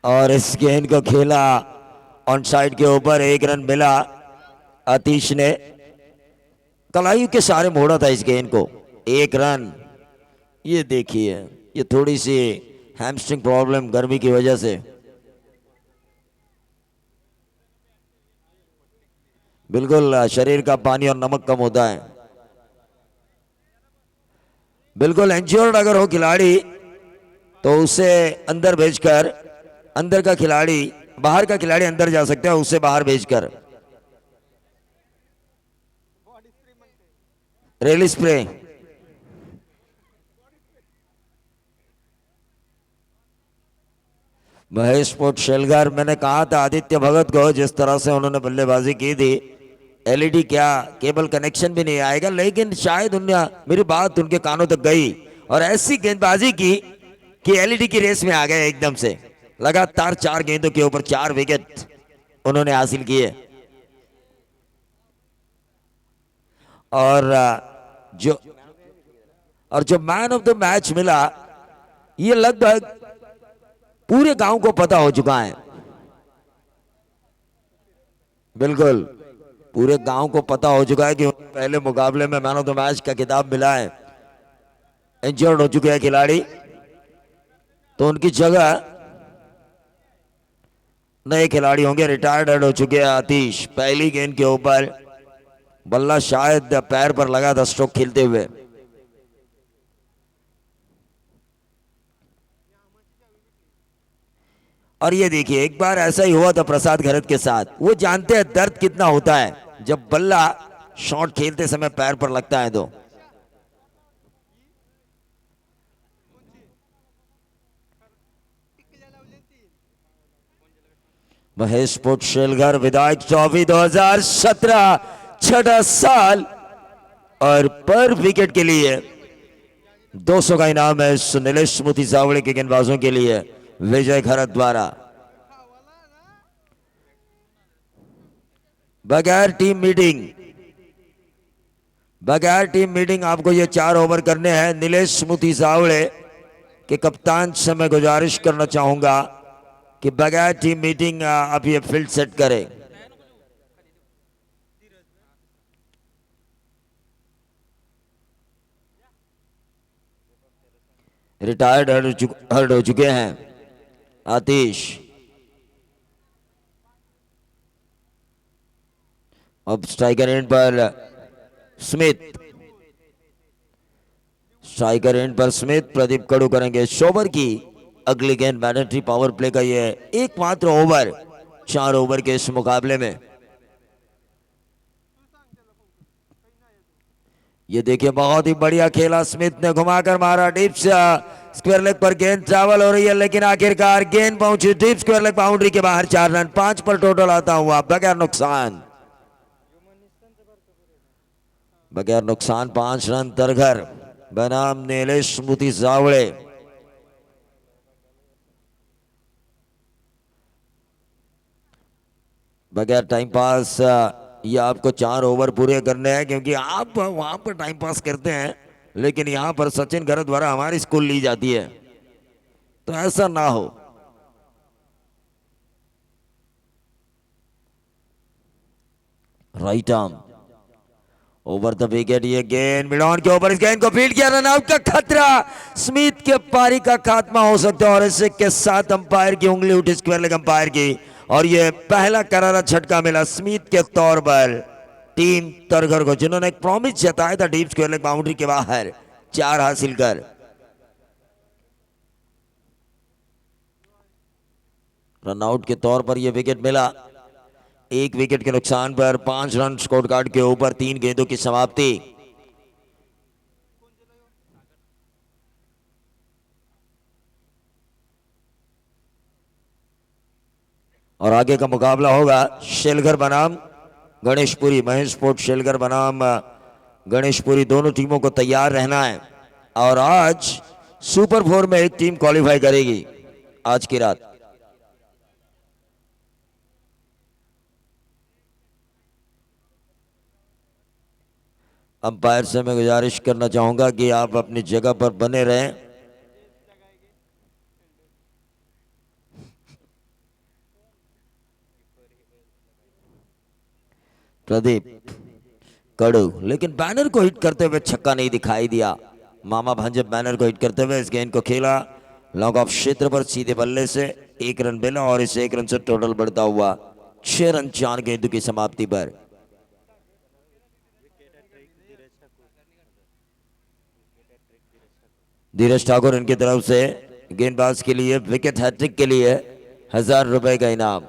और इस गेंद को खेला ऑन साइड के ऊपर, 1 रन मिला। आतिश ने कलाई के सारे मोड़ा था इस गेंद को, 1 रन। ये देखिए, ये थोड़ी सी हैमस्ट्रिंग प्रॉब्लम गर्मी की वजह से, बिल्कुल शरीर का पानी और नमक कम होता है। बिल्कुल इंश्योर्ड अगर हो खिलाड़ी तो उसे अंदर भेजकर, अंदर का खिलाड़ी, बाहर का खिलाड़ी अंदर जा सकता है, उसे बाहर भेजकर रेल स्प्रे। महेश पोट शेलगार, मैंने कहा था आदित्य भगत को, जिस तरह से उन्होंने बल्लेबाजी की थी, एलईडी क्या केबल कनेक्शन भी नहीं आएगा, लेकिन शायद उन्हें मेरी बात उनके कानों तक गई और ऐसी गेंदबाजी की कि एलईडी की रेस में आ गए एकदम से। लगातार 4 गेंदों के ऊपर 4 विकेट उन्होंने हासिल किए। और जो और जो मैन ऑफ द मैच मिला, ये लगभग पूरे गांव को पता हो चुका है। बिल्कुल पूरे गांव को पता हो चुका है कि पहले मुकाबले में मैन ऑफ द मैच का खिताब मिला है। इंजर्ड हो चुके हैं खिलाड़ी, तो उनकी जगह नए खिलाड़ी होंगे। रिटायर्ड हो चुके हैं आतिश। पहली गेंद के ऊपर बल्ला शायद पैर पर लगा था स्ट्रोक खेलते हुए। और ये देखिए, एक बार ऐसा ही हुआ था प्रसाद घरत के साथ। वो जानते हैं दर्द कितना होता है जब बल्ला शॉट खेलते समय पैर पर लगता है। तो महेश पोट शेलघर विधायक ट्रॉफी 2017 छठा साल, और पर विकेट के लिए 200 का इनाम है नीलेश स्मृति सावड़े के गेंदबाजों के लिए विजय खरत द्वारा। बगैर टीम मीटिंग, बगैर टीम मीटिंग आपको ये 4 ओवर करने हैं। नीलेश स्मृति सावड़े के कप्तान से मैं गुजारिश करना चाहूंगा कि बगैर टीम मीटिंग आप ये फील्ड सेट करें। रिटायर्ड हर्ड हो चुके हैं आतिश। अब स्ट्राइकर एंड पर स्मिथ, स्ट्राइकर एंड पर स्मिथ। प्रदीप कड़ू करेंगे शोवर की अगली गेंद। मैंडेटरी पावर प्ले का ये एकमात्र ओवर 4 ओवर के इस मुकाबले में। ये देखिए, बहुत ही बढ़िया खेला। स्मिथ ने घुमाकर मारा डीप स्क्वायर लेग पर। गेंद ट्रैवल हो रही है, लेकिन आखिरकार गेंद पहुंची डीप स्क्वायर लेग बाउंड्री के बाहर। 4 रन, 5 पर टोटल आता हुआ बगैर नुकसान। बगैर नुकसान 5 रन तरघर बनाम नीलेश स्मृति सावड़े। बगैर टाइम पास, ये आपको 4 ओवर पूरे करने हैं, क्योंकि आप वहां पर टाइम पास करते हैं, लेकिन यहां पर सचिन घर द्वारा हमारी स्कूल ली जाती है, तो ऐसा ना हो। Right arm over the wicket. ये गेंद मिडॉन के ऊपर, इस गेंद को फील्ड किया, रन आउट का खतरा। स्मिथ के पारी का खात्मा हो सकता है, और इसी के साथ अंपायर की उंगली उठी, स्क्वायर लेग अंपायर की, और ये पहला करारा झटका मिला स्मिथ के तौर पर टीम तरघर को, जिन्होंने एक प्रॉमिस जताया था डीप स्क्वायर लेग बाउंड्री के बाहर 4 हासिल कर। रनआउट के तौर पर यह विकेट मिला। 1 विकेट के नुकसान पर 5 रन स्कोर कार्ड के ऊपर 3 गेंदों की समाप्ति। और आगे का मुकाबला होगा शेलघर बनाम गणेशपुरी। महेश पोट शेलघर बनाम गणेशपुरी, दोनों टीमों को तैयार रहना है। और आज सुपर 4 में एक टीम क्वालिफाई करेगी आज की रात। अंपायर से मैं गुजारिश करना चाहूंगा कि आप अपनी जगह पर बने रहें। प्रदीप कड़ू, लेकिन बैनर को हिट करते हुए छक्का नहीं दिखाई दिया। मामा भांजे बैनर को हिट करते हुए इस गेंद को खेला लॉन्ग ऑफ क्षेत्र पर सीधे बल्ले से, 1 रन मिला और इस 1 रन से टोटल बढ़ता हुआ 6 रन 4 गेंदों की समाप्ति पर। धीरज ठाकुर इनकी तरफ से गेंदबाज के लिए विकेट हैट्रिक के लिए 1000 रुपए का इनाम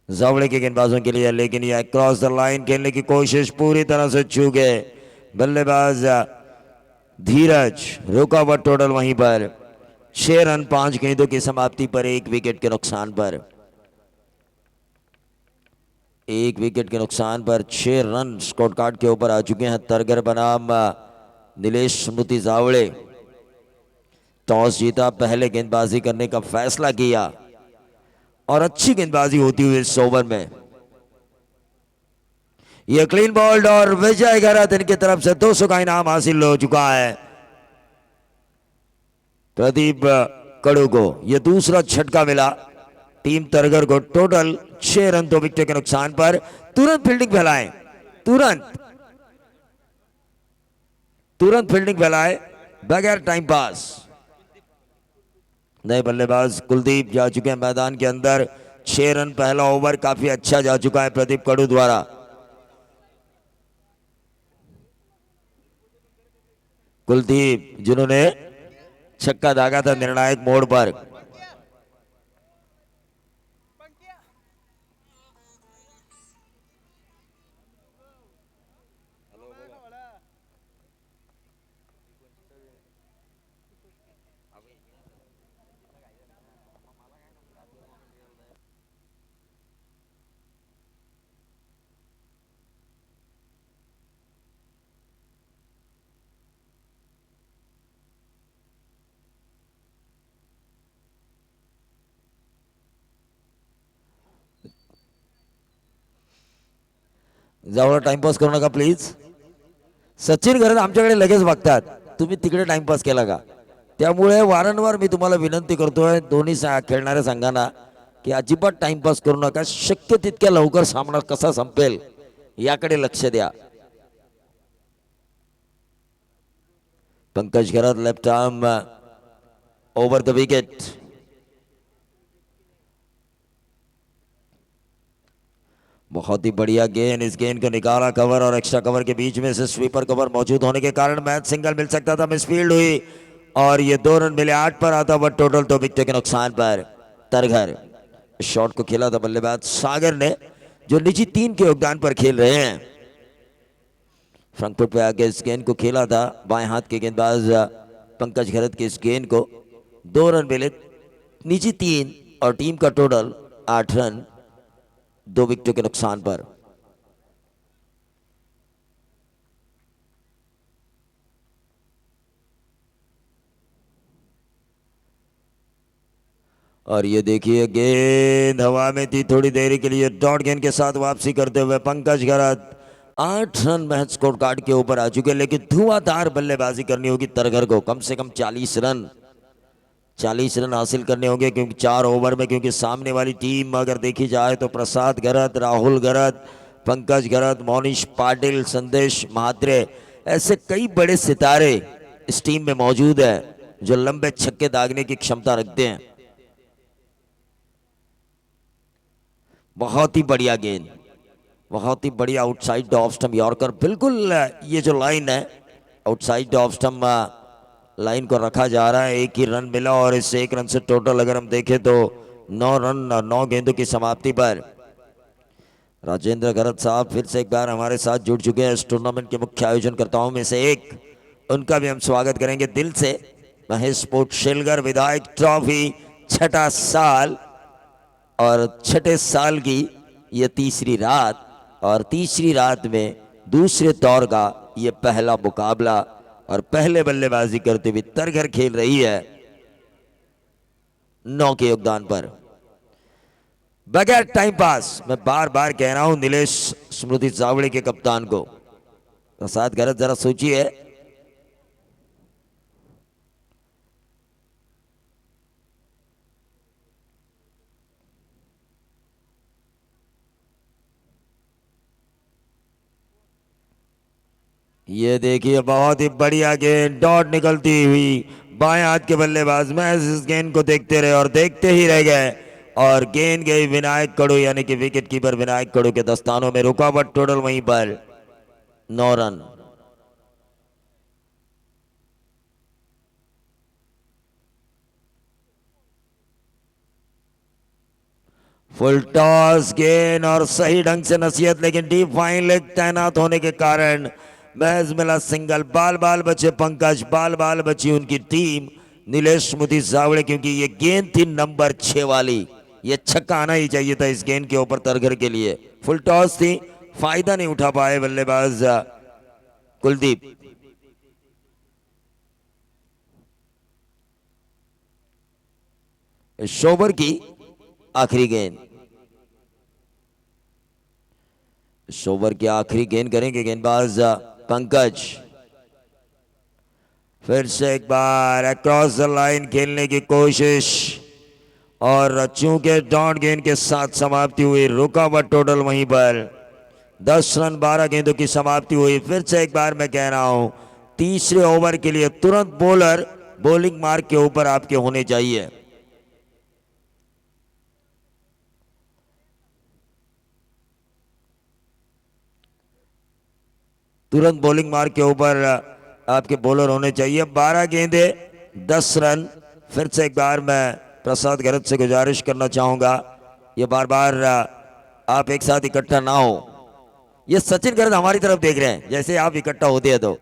जावड़े के गेंदबाजों के लिए, लेकिन यह क्रॉस द लाइन खेलने की कोशिश पूरी तरह से चूक गए बल्लेबाज धीरज। रुका हुआ टोटल वहीं पर 6 रन 5 गेंदों की समाप्ति पर, 1 विकेट के नुकसान पर। 1 विकेट के नुकसान पर 6 रन स्कोर कार्ड के ऊपर आ चुके हैं तरगर बनाम नीलेश स्मृति जावड़े। टॉस जीता, पहले गेंदबाजी करने का फैसला किया और अच्छी गेंदबाजी होती हुई इस ओवर में। यह क्लीन बॉल्ड और विजय गरत इनकी तरफ से 200 का इनाम हासिल हो चुका है प्रदीप कड़ू को। यह दूसरा झटका मिला टीम तरगर को। टोटल 6 रन 2 विकेट के नुकसान पर। तुरंत फील्डिंग फैलाएं, तुरंत फील्डिंग फैलाए बगैर टाइम पास। नए बल्लेबाज कुलदीप जा चुके हैं मैदान के अंदर। 6 रन पहला ओवर काफी अच्छा जा चुका है प्रदीप कड़ू द्वारा। कुलदीप जिन्होंने छक्का दागा था निर्णायक मोड़ पर। जावळा टाइमपास करू नका प्लीज. सचिन घरत आमच्याकडे लगेच बघतात तुम्ही तिकडे टाइमपास केला का. त्यामुळे वारंवार मी तुम्हाला विनंती करतोय दोन्ही खेळणाऱ्या संघांना की अजिबात टाइमपास करू नका. शक्य तितक्या लवकर सामना कसा संपेल याकडे लक्ष द्या. पंकज घरात left arm over the wicket. बहुत ही बढ़िया गेंद. इस गेंद को निकाला कवर और एक्स्ट्रा कवर के बीच में से स्वीपर कवर मौजूद होने के कारण मैच सिंगल मिल सकता था. मिसफील्ड हुई और ये 2 रन मिले. 8 पर आता हुआ टोटल 2 विकेट के नुकसान पर. तरघर शॉट को खेला था बल्लेबाज सागर ने जो निजी 3 के योगदान पर खेल रहे हैं. फ्रंट फुट पे आगे इस गेंद को खेला था बाएं हाथ के गेंदबाज पंकज घरत के. इस गेंद को 2 रन मिले, निजी 3 और टीम का टोटल 8 रन 2 विकेटों के नुकसान पर. और ये देखिए गेंद हवा में थी थोड़ी देरी के लिए. डॉट गेंद के साथ वापसी करते हुए पंकज घरत 8 रन महज स्कोर कार्ड के ऊपर आ चुके. लेकिन धुआंधार बल्लेबाजी करनी होगी तरघर को. कम से कम 40 रन हासिल करने होंगे क्योंकि 4 ओवर में. क्योंकि सामने वाली टीम अगर देखी जाए तो प्रसाद घरत, राहुल घरत, पंकज घरत, मोनिश पाटिल, संदेश महात्रे ऐसे कई बड़े सितारे इस टीम में मौजूद है जो लंबे छक्के दागने की क्षमता रखते हैं. बहुत ही बढ़िया गेंद, बहुत ही बढ़िया आउटसाइड ऑफ स्टंप यॉर्कर. बिल्कुल ये जो लाइन है आउटसाइड ऑफ स्टंप लाइन को रखा जा रहा है. 1 ही रन मिला और इस 1 रन से टोटल अगर हम देखें तो 9 रन 9 गेंदों की समाप्ति पर. राजेंद्र घरत साहब फिर से एक बार हमारे साथ जुड़ चुके हैं इस टूर्नामेंट के मुख्य आयोजनकर्ताओं में से एक. उनका भी हम स्वागत करेंगे दिल से. महेश स्पोर्ट शेलगर विधायक ट्रॉफी 6ठा साल और 6ठे साल की यह तीसरी रात. और तीसरी रात में दूसरे दौर का यह पहला मुकाबला और पहले बल्लेबाजी करते हुए तरघर खेल रही है 9 के योगदान पर बगैर टाइम पास. मैं बार बार कह रहा हूं नीलेश स्मृति जावड़े के कप्तान को. प्रसाद घरत जरा सोचिए. ये देखिए बहुत ही बढ़िया गेंद, डॉट निकलती हुई बाएं हाथ के बल्लेबाज महज इस गेंद को देखते रहे और देखते ही रह गए और गेंद गई विनायक कड़ू यानी कि विकेट कीपर विनायक कड़ू के दस्तानों में। रुकावट टोटल वहीं पर 9 रन। फुल टॉस गेंद और सही ढंग से नसीहत, लेकिन डीप फाइन लेग तैनात होने के कारण महज मिला सिंगल। बाल बाल बचे पंकज, बाल बाल बची उनकी टीम नीलेश मुदी जावड़े, क्योंकि ये गेंद थी नंबर 6 वाली। ये छक्का आना ही चाहिए था इस गेंद के ऊपर तरघर के लिए। फुल टॉस थी, फायदा नहीं उठा पाए बल्लेबाज कुलदीप। इस ओवर की आखिरी गेंद, इस ओवर की आखिरी गेंद करेंगे गेंदबाज पंकज। फिर से एक बार अक्रॉस द लाइन खेलने की कोशिश और चूंकि डॉट गेंद के साथ समाप्ति हुई। रुकावट टोटल वहीं पर 10 रन 12 गेंदों की समाप्ति हुई। फिर से एक बार मैं कह रहा हूं, तीसरे ओवर के लिए तुरंत बॉलर बॉलिंग मार्क के ऊपर आपके होने चाहिए। तुरंत बॉलिंग मार्क के ऊपर आपके बॉलर होने चाहिए। 12 गेंदे 10 रन। फिर से एक बार मैं प्रसाद गरत से गुजारिश करना चाहूंगा, ये बार बार आप एक साथ इकट्ठा ना हो। ये सचिन गरत हमारी तरफ देख रहे हैं, जैसे आप इकट्ठा होते हैं तो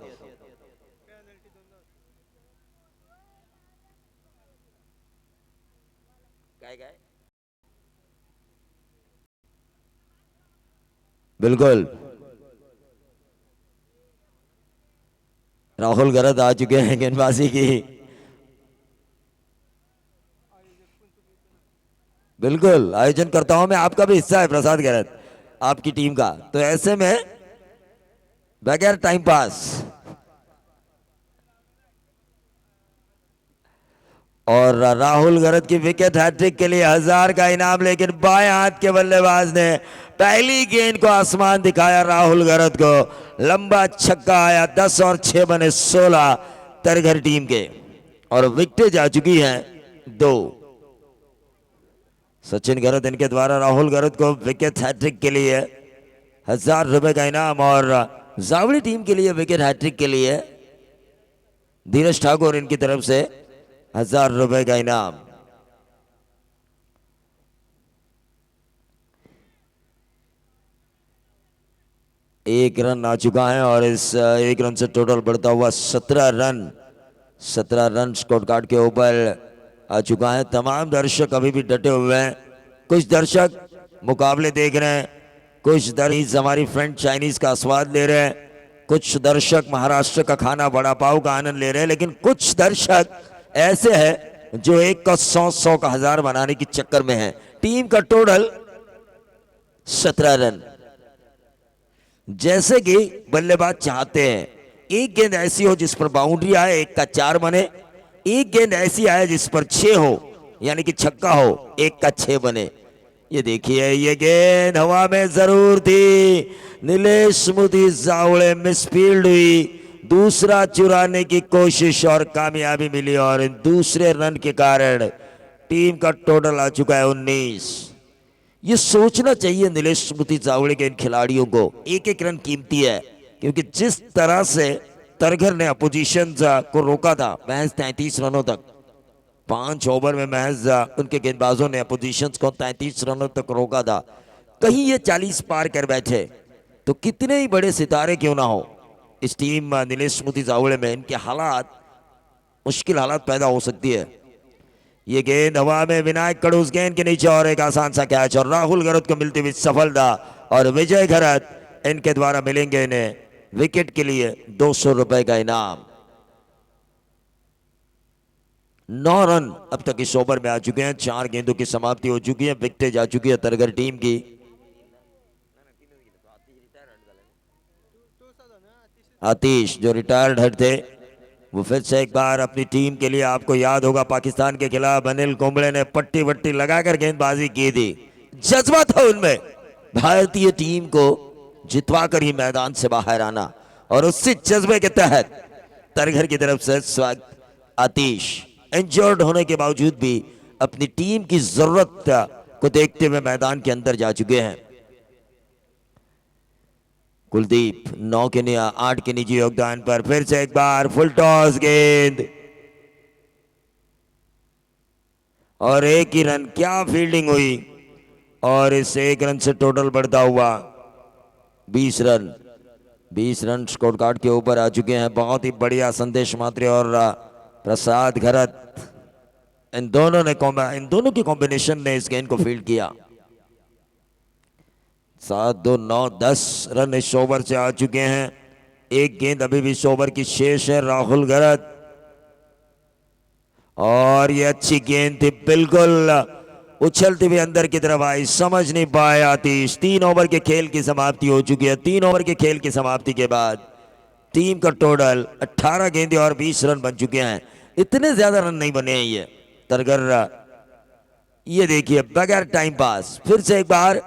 बिल्कुल। राहुल गरत आ चुके हैं गेंदबाजी की। बिल्कुल, आयोजनकर्ताओं में आपका भी हिस्सा है प्रसाद गरत, आपकी टीम का। तो ऐसे में बगैर टाइम पास और राहुल गरत की विकेट हैट्रिक के लिए 1000 का इनाम, लेकिन बाएं हाथ के बल्लेबाज ने पहली गेंद को आसमान दिखाया राहुल गरत को। लंबा छक्का आया, 10 और 6 बने 16 तरघर टीम के और विकेटें जा चुकी हैं 2। सचिन गरत इनके द्वारा राहुल गरत को विकेट हैट्रिक के लिए 1000 रुपए का इनाम और जावड़ी टीम के लिए विकेट हैट्रिक के लिए धीरज ठाकुर इनकी तरफ से 1000 रुपए का इनाम। एक रन आ चुका है और इस एक रन से टोटल बढ़ता हुआ 17 रन। 17 रन स्कोर कार्ड के ऊपर आ चुका है। तमाम दर्शक अभी भी डटे हुए हैं। कुछ दर्शक मुकाबले देख रहे हैं, कुछ दर्शक हमारी फ्रेंड चाइनीज का स्वाद ले रहे हैं, कुछ दर्शक महाराष्ट्र का खाना बड़ा पाव का आनंद ले रहे हैं, लेकिन कुछ दर्शक ऐसे हैं जो एक का 100, 100 का 1000 बनाने के चक्कर में है। टीम का टोटल 17 रन। जैसे कि बल्लेबाज चाहते हैं एक गेंद ऐसी हो जिस पर बाउंड्री आए, 1 का 4 बने। एक गेंद ऐसी आए जिस पर 6 हो, यानी कि छक्का हो, 1 का 6 बने। ये देखिए, ये गेंद हवा में जरूर थी, नीलेश मुदी जावड़े मिसफील्ड हुई, दूसरा चुराने की कोशिश और कामयाबी मिली और इन दूसरे रन के कारण टीम का टोटल आ चुका है 19। ये सोचना चाहिए नीलेश स्मृति जावड़े के इन खिलाड़ियों को, एक एक रन कीमती है, क्योंकि जिस तरह से तरघर ने अपोजिशन को रोका था महज 33 रनों तक, 5 ओवर में महज उनके गेंदबाजों ने अपोजिशन को 33 रनों तक रोका था। कहीं ये 40 पार कर बैठे तो कितने ही बड़े सितारे क्यों ना हो इस टीम नीलेश स्मृति जावड़े में, इनके हालात मुश्किल हालात पैदा हो सकती है। ये गेंद हवा में, विनायक कड़ू उस गेंद के नीचे और एक आसान सा कैच और राहुल गरत को मिलती हुई सफलता और विजय गरत इनके द्वारा मिलेंगे इन्हें विकेट के लिए 200 रुपए का इनाम। 9 रन अब तक इस ओवर में आ चुके हैं, 4 गेंदों की समाप्ति हो चुकी है, विकेटें जा चुकी है तरघर टीम की। आतिश जो रिटायर्ड हेड थे वो फिर से एक बार अपनी टीम के लिए, आपको याद होगा पाकिस्तान के खिलाफ अनिल कुंबले ने पट्टी वट्टी लगाकर गेंदबाजी की थी। जज्बा था उनमें, भारतीय टीम को जितवा कर ही मैदान से बाहर आना, और उसी जज्बे के तहत तरघर की तरफ से स्वागत। आतिश इंजर्ड होने के बावजूद भी अपनी टीम की जरूरत को देखते हुए मैदान के अंदर जा चुके हैं। कुलदीप 9 के 8 के निजी योगदान पर फिर से एक बार फुल टॉस गेंद और एक ही रन। क्या फील्डिंग हुई और इस एक रन से टोटल बढ़ता हुआ 20 रन। 20 रन स्कोर कार्ड के ऊपर आ चुके हैं। बहुत ही बढ़िया संदेश मात्रे और प्रसाद घरत इन दोनों की कॉम्बिनेशन ने इस गेंद को फील्ड किया। 7 2 9 10 रन इस ओवर से आ चुके हैं। एक गेंद अभी भी इस ओवर की शेष है। राहुल घरत और ये अच्छी गेंद थी, बिल्कुल उछलती हुई अंदर की तरफ आई, समझ नहीं पाए आतिश। 3 ओवर के खेल की समाप्ति हो चुकी है। 3 ओवर के खेल की समाप्ति के बाद टीम का टोटल 18 गेंदें और 20 रन बन चुके हैं। इतने ज्यादा रन नहीं बने हैं ये तरगर। ये देखिए बगैर टाइम पास फिर से एक बार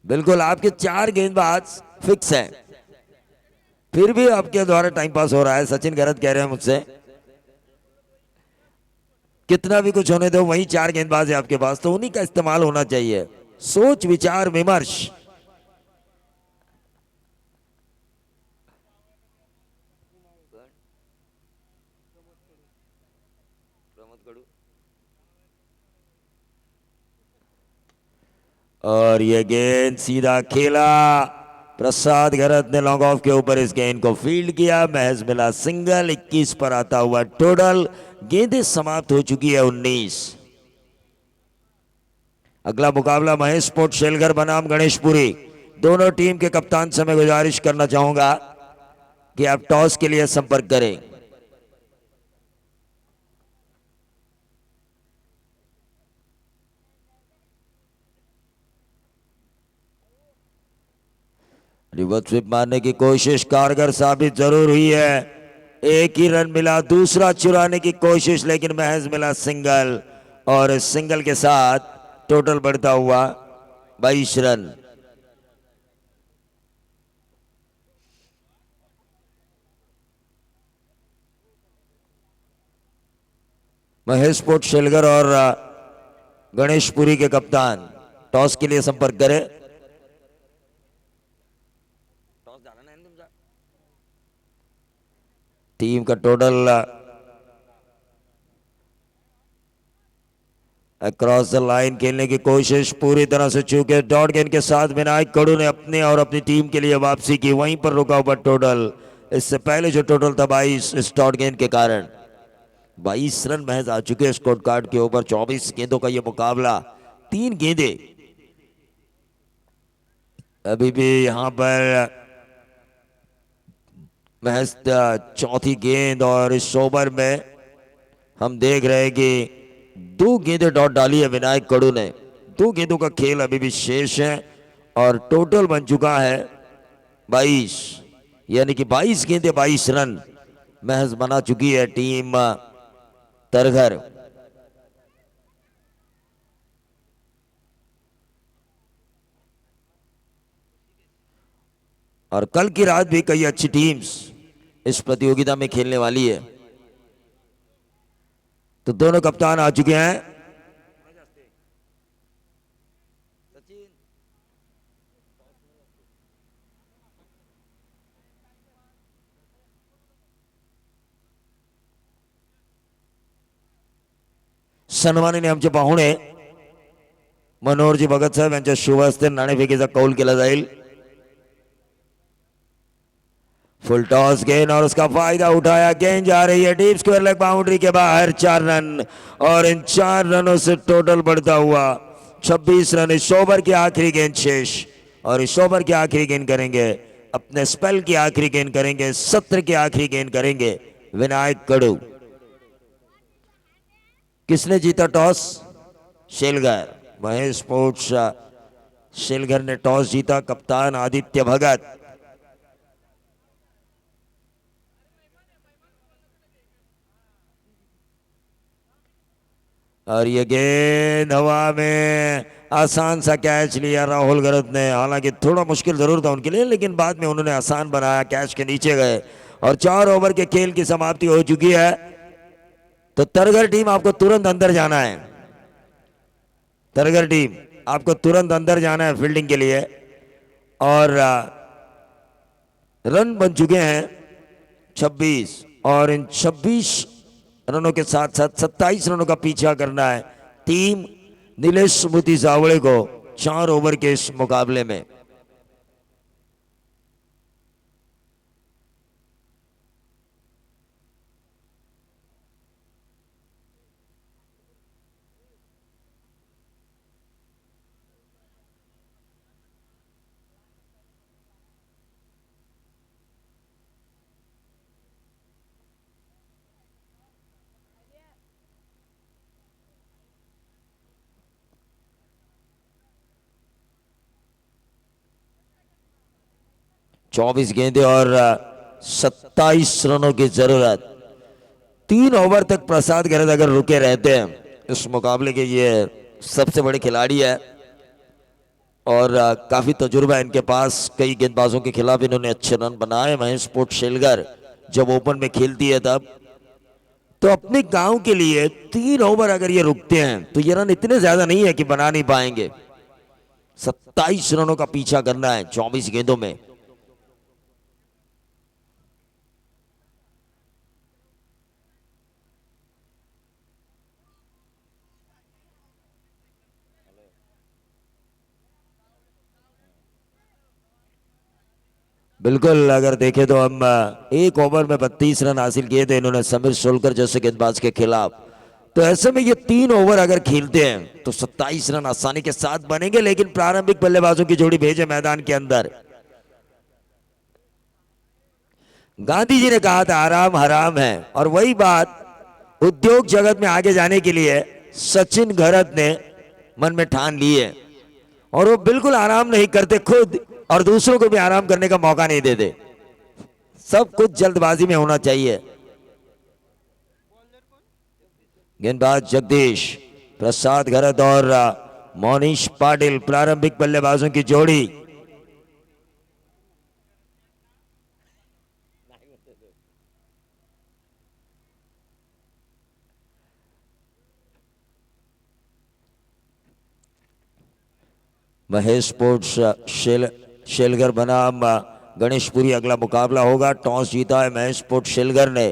बिल्कुल आपके 4 गेंदबाज फिक्स हैं, फिर भी आपके द्वारा टाइम पास हो रहा है। सचिन गरत कह रहे हैं मुझसे कितना भी कुछ होने दो, वही 4 गेंदबाज है आपके पास, तो उन्हीं का इस्तेमाल होना चाहिए। सोच विचार विमर्श। और ये गेंद सीधा खेला। प्रसाद घरत ने लॉन्ग ऑफ के ऊपर इस गेंद को फील्ड किया। महज मिला सिंगल। 21 पर आता हुआ टोटल। गेंदें समाप्त हो चुकी है 19। अगला मुकाबला महेश स्पोर्ट शेलघर बनाम गणेशपुरी। दोनों टीम के कप्तान से मैं गुजारिश करना चाहूंगा कि आप टॉस के लिए संपर्क करें। रिवर्स स्वीप मारने की कोशिश कारगर साबित जरूर हुई है। एक ही रन मिला, दूसरा चुराने की कोशिश, लेकिन महज मिला सिंगल और सिंगल के साथ टोटल बढ़ता हुआ 22 रन। महेश स्पोर्ट शेलघर और गणेशपुरी के कप्तान टॉस के लिए संपर्क करें। टीम का टोटल अक्रॉस द लाइन खेलने की कोशिश पूरी तरह से चूके। डॉट गेंद के साथ विनायक कड़ू ने अपने और अपनी टीम के लिए वापसी की, वहीं पर रुका हुआ टोटल। इससे पहले जो टोटल था 22, इस डॉट गेंद के कारण 22 रन महज आ चुके हैं स्कोर कार्ड के ऊपर। 24 गेंदों का यह मुकाबला। 3 गेंदें अभी भी यहां पर महज चौथी गेंद और इस ओवर में हम देख रहे हैं कि 2 गेंदें डॉट डाली है विनायक कड़ू ने। 2 गेंदों का खेल अभी भी शेष है और टोटल बन चुका है 22, यानी कि 22 गेंदें 22 रन महज बना चुकी है टीम तरघर। और कल की रात भी कई अच्छी टीम्स इस प्रतियोगिता में खेलने वाली है। तो दोनों कप्तान आ चुके हैं। सन्माननीय आमचे पाहुणे मनोहरजी भगत साहेब यांच्या शुभ हस्ते नाणेफेकीचा कौल केला जाईल। फुल टॉस गेंद और उसका फायदा उठाया। गेंद जा रही है डीप स्क्वायर लेग बाउंड्री के बाहर। 4 रन और इन 4 रनों से टोटल बढ़ता हुआ 26 रन। इस ओवर की आखिरी गेंद शेष और इस ओवर की आखिरी गेंद करेंगे, अपने स्पेल की आखिरी गेंद करेंगे, सत्र की आखिरी गेंद करेंगे विनायक कड़ू। किसने जीता टॉस? शेलघर। महेश स्पोर्ट्स शेलघर ने टॉस जीता। कप्तान आदित्य भगत। और ये गेंद हवा में, आसान सा कैच लिया राहुल गरत ने। हालांकि थोड़ा मुश्किल जरूर था उनके लिए, लेकिन बाद में उन्होंने आसान बनाया, कैच के नीचे गए और 4 ओवर के खेल की समाप्ति हो चुकी है। तो तरगर टीम आपको तुरंत अंदर जाना है। तरगर टीम आपको तुरंत अंदर जाना है फील्डिंग के लिए। और रन बन चुके हैं 26 और इन 26 रनों के साथ साथ 27 रनों का पीछा करना है टीम नीलेश स्मृति जावड़े को 4 ओवर के इस मुकाबले में। चौबीस गेंदे और 27 रनों की जरूरत। 3 ओवर तक प्रसाद गरज अगर रुके रहते हैं इस मुकाबले के, ये सबसे बड़े खिलाड़ी है और काफी तजुर्बा है इनके पास। कई गेंदबाजों के खिलाफ इन्होंने अच्छे रन बनाए। महेश स्पोर्ट शेलगर जब ओपन में खेलती है तब तो अपने गांव के लिए 3 ओवर अगर ये रुकते हैं तो ये रन इतने ज्यादा नहीं है कि बना नहीं पाएंगे। 27 रनों का पीछा करना है 24 गेंदों में। बिल्कुल, अगर देखें तो हम 1 ओवर में 32 रन हासिल किए थे इन्होंने समीर सोलकर जैसे गेंदबाज के खिलाफ। तो ऐसे में ये 3 ओवर अगर खेलते हैं तो 27 रन आसानी के साथ बनेंगे। लेकिन प्रारंभिक बल्लेबाजों की जोड़ी भेजे मैदान के अंदर। गांधी जी ने कहा था आराम हराम है, और वही बात उद्योग जगत में आगे जाने के लिए सचिन घरत ने मन में ठान ली है। और वो बिल्कुल आराम नहीं करते खुद, और दूसरों को भी आराम करने का मौका नहीं देते। सब कुछ जल्दबाजी में होना चाहिए। गेंदबाज जगदीश, प्रसाद घरत और मोनीश पाटिल प्रारंभिक बल्लेबाजों की जोड़ी। महेश स्पोर्ट्स शेलगर बनाम गणेशपुरी अगला मुकाबला होगा। टॉस जीता है महेश स्पोर्ट्स शेलगर ने।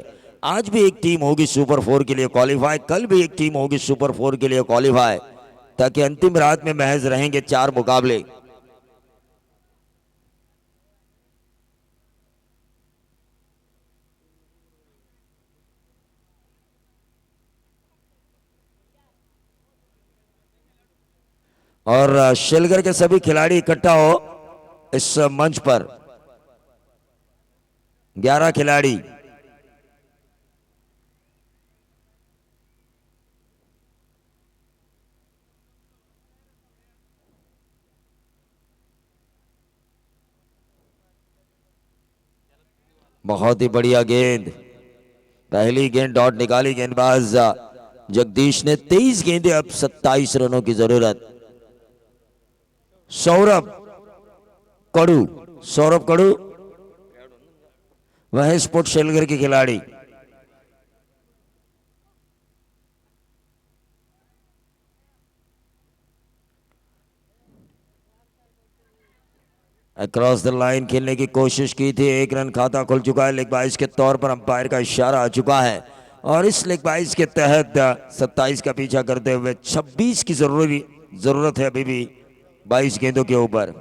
आज भी एक टीम होगी सुपर 4 के लिए क्वालिफाई, कल भी एक टीम होगी सुपर 4 के लिए क्वालिफाई, ताकि अंतिम रात में महज रहेंगे 4 मुकाबले। और शेलगर के सभी खिलाड़ी इकट्ठा हो इस मंच पर। 11 खिलाड़ी। बहुत ही बढ़िया गेंद, पहली गेंद डॉट निकाली गेंदबाज जगदीश ने। 23 गेंदे, अब 27 रनों की जरूरत। सौरभ कड़ू, सौरभ कड़ू वह स्पोर्ट शेलगर के खिलाड़ी। अक्रॉस द लाइन खेलने की कोशिश की थी, 1 रन खाता खुल चुका है। लेग बाइज के तौर पर अंपायर का इशारा आ चुका है और इस लेग बाइज के तहत 27 का पीछा करते हुए 26 की जरूरत है अभी भी 22 गेंदों के ऊपर।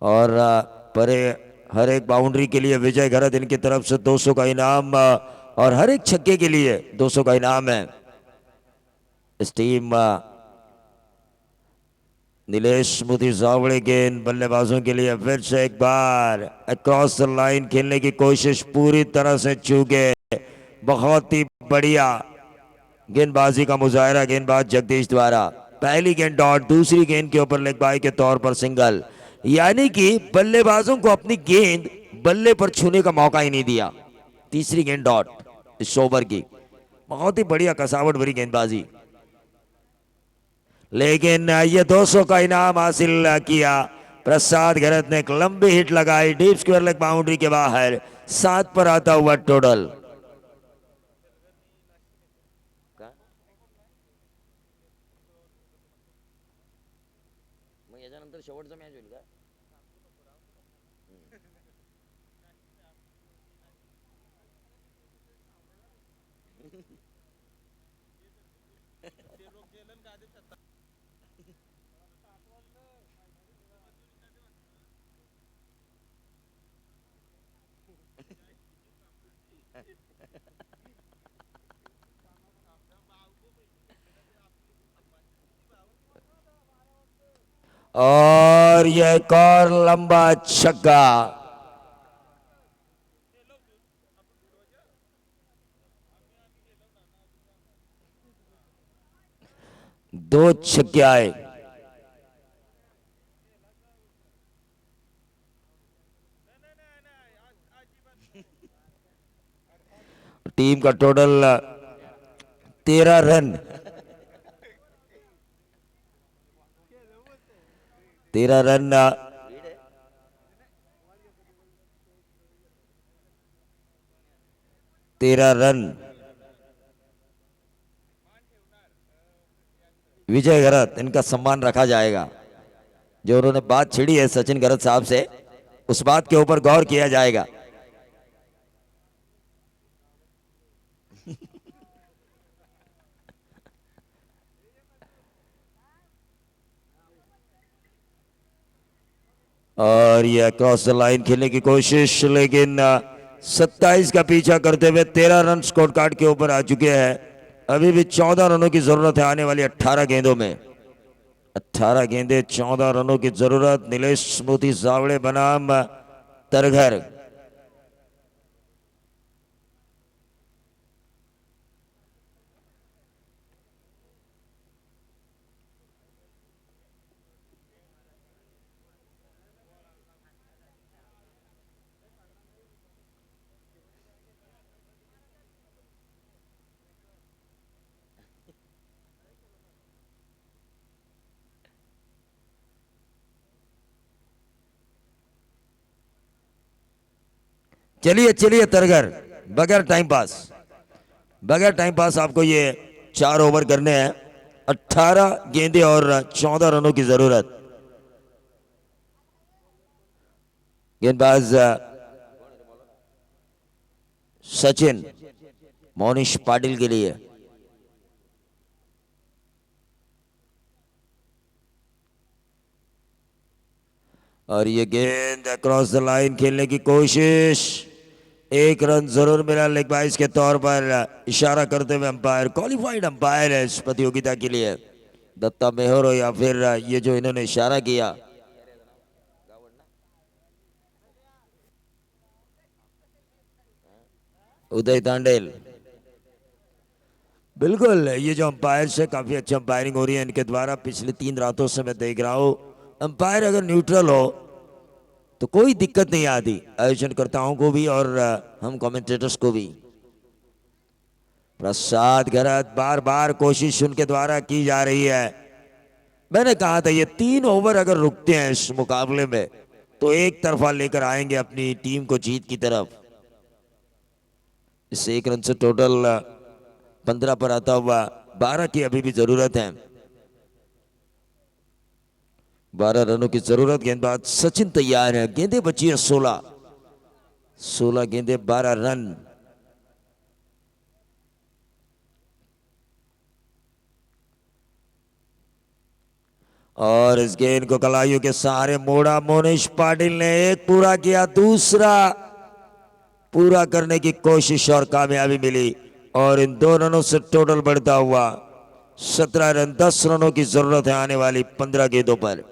और परे हर एक बाउंड्री के लिए विजय घरत इनकी तरफ से 200 का इनाम, और हर एक छक्के के लिए 200 का इनाम है। इस टीम नीलेश स्मृति जावड़े गेंद बल्लेबाजों के लिए फिर से एक बार अक्रॉस द लाइन खेलने की कोशिश पूरी तरह से चूके। बहुत ही बढ़िया गेंदबाजी का मुजाहरा गेंदबाज जगदीश द्वारा। पहली गेंद डॉट, दूसरी गेंद के ऊपर लेग बाई के तौर पर सिंगल, यानी कि बल्लेबाजों को अपनी गेंद बल्ले पर छूने का मौका ही नहीं दिया। तीसरी गेंद डॉट इस ओवर की, बहुत ही बढ़िया कसावट भरी गेंदबाजी। लेकिन ये 200 का इनाम हासिल किया। प्रसाद गरत ने एक लंबी हिट लगाई डीप स्क्वायर लेग बाउंड्री के बाहर, 7 पर आता हुआ टोटल। शेवटचा मॅच होईल का? और यह एक और लंबा छक्का। दो छक्के आए। टीम का टोटल 13 रन। 13 रन 13 रन विजय गरत, इनका सम्मान रखा जाएगा। जो उन्होंने बात छिड़ी है सचिन गरत साहब से, उस बात के ऊपर गौर किया जाएगा। और यह क्रॉस द लाइन खेलने की कोशिश, लेकिन 27 का पीछा करते हुए 13 रन स्कोर कार्ड के ऊपर आ चुके हैं। अभी भी 14 रनों की जरूरत है आने वाली 18 गेंदों में। 18 गेंदे 14 रनों की जरूरत। नीलेश स्मृति जावड़े बनाम तरघर। चलिए चलिए तरगर, बगैर टाइम पास, बगैर टाइम पास आपको ये 4 ओवर करने हैं। 18 गेंदे और 14 रनों की जरूरत। गेंदबाज सचिन मोनिश पाटिल के लिए। और ये गेंद अक्रॉस द लाइन खेलने की कोशिश, 1 रन जरूर मिला लेग बाइस के तौर पर इशारा करते हुए अंपायर। क्वालिफाइड अंपायर है इस प्रतियोगिता के लिए, दत्ता मेहर हो या फिर ये जो इन्होंने इशारा किया। उदय तांडेल। बिल्कुल, ये जो अंपायर से काफी अच्छी अंपायरिंग हो रही है इनके द्वारा पिछले 3 रातों से मैं देख रहा हूं। अंपायर अगर न्यूट्रल हो तो कोई दिक्कत नहीं आती आयोजनकर्ताओं को भी और हम कमेंटेटर्स को भी। प्रसाद गरत, बार बार कोशिश उनके द्वारा की जा रही है। मैंने कहा था ये 3 ओवर अगर रुकते हैं इस मुकाबले में तो एक तरफा लेकर आएंगे अपनी टीम को जीत की तरफ। इस 1 रन से टोटल 15 पर आता हुआ 12 की अभी भी जरूरत है। 12 रनों की जरूरत। गेंदबाज सचिन तैयार है। गेंदे बची है 16 गेंदे 12 रन। और इस गेंद को कलाइयों के सहारे मोड़ा मोनिश पाटिल ने। एक पूरा किया, दूसरा पूरा करने की कोशिश और कामयाबी मिली। और इन 2 रनों से टोटल बढ़ता हुआ 17 रन। 10 रनों की जरूरत है आने वाली 15 गेंदों पर।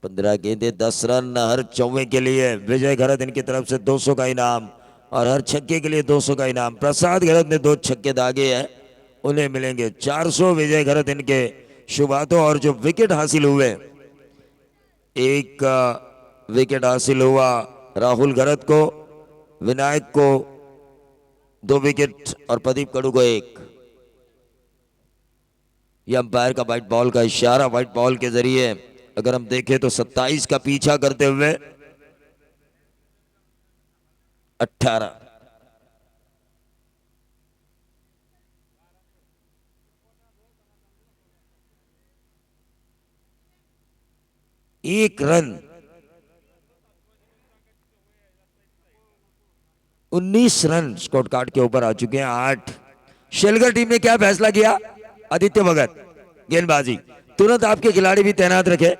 15 गेंदे 10 रन। हर चौवे के लिए विजय गरत इनकी तरफ से 200 का इनाम और हर छक्के के लिए 200 का इनाम। प्रसाद गरत ने 2 छक्के दागे हैं उन्हें मिलेंगे 400। विजय घरत इनके शुभातो। और जो विकेट हासिल हुए, एक विकेट हासिल हुआ राहुल घरत को, विनायक को 2 विकेट और प्रदीप कड़ू को 1। यह अंपायर का व्हाइट बॉल का इशारा। व्हाइट बॉल के जरिए अगर हम देखें तो 27 का पीछा करते हुए 18। एक रन 19 रन स्कोर कार्ड के ऊपर आ चुके हैं। 8। शेलगर टीम ने क्या फैसला किया? आदित्य भगत गेंदबाजी, तुरंत आपके खिलाड़ी भी तैनात रखे।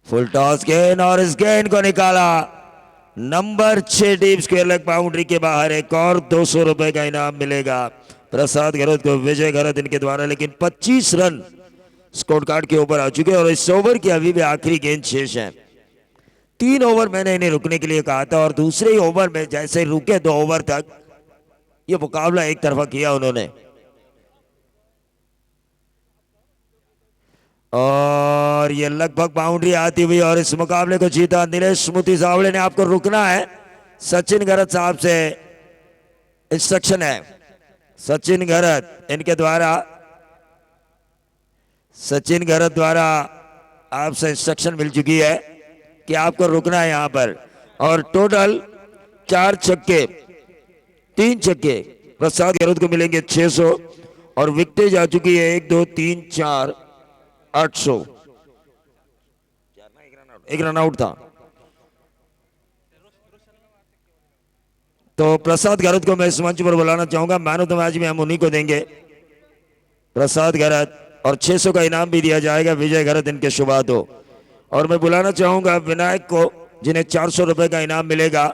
फुल टॉस गेंद और इस गेंद को निकाला number 6 deep square leg boundary के बाहर। एक और 200 रुपए का इनाम मिलेगा प्रसाद घरत को, विजय घरत इनके द्वारा। लेकिन 25 रन स्कोर कार्ड के ऊपर आ चुके हैं और इस ओवर की अभी भी आखिरी गेंद शेष है। 3 ओवर मैंने इन्हें रुकने के लिए कहा था और दूसरे ओवर में जैसे रुके 2 ओवर तक ये मुकाबला एक तरफा किया उन्होंने। और ये लगभग बाउंड्री आती हुई और इस मुकाबले को जीता नीलेश स्मृति सावले ने। आपको रुकना है, सचिन घरत साहब से इंस्ट्रक्शन है। सचिन घरत इनके द्वारा, सचिन घरत द्वारा आपसे इंस्ट्रक्शन मिल चुकी है कि आपको रुकना है यहां पर। और टोटल 4 छक्के 3 छक्के प्रसाद घरत को मिलेंगे 600 और विकेट जा चुकी है 1 2 3 4 800। एक रन आउट था। तो प्रसाद घरत को मैं इस मंच पर बुलाना चाहूंगा। मैन ऑफ द मैच में हम उन्हीं को देंगे, प्रसाद घरत, और 600 का इनाम भी दिया जाएगा विजय घरत इनके शुभातो। और मैं बुलाना चाहूंगा विनायक को, जिन्हें 400 रुपए का इनाम मिलेगा।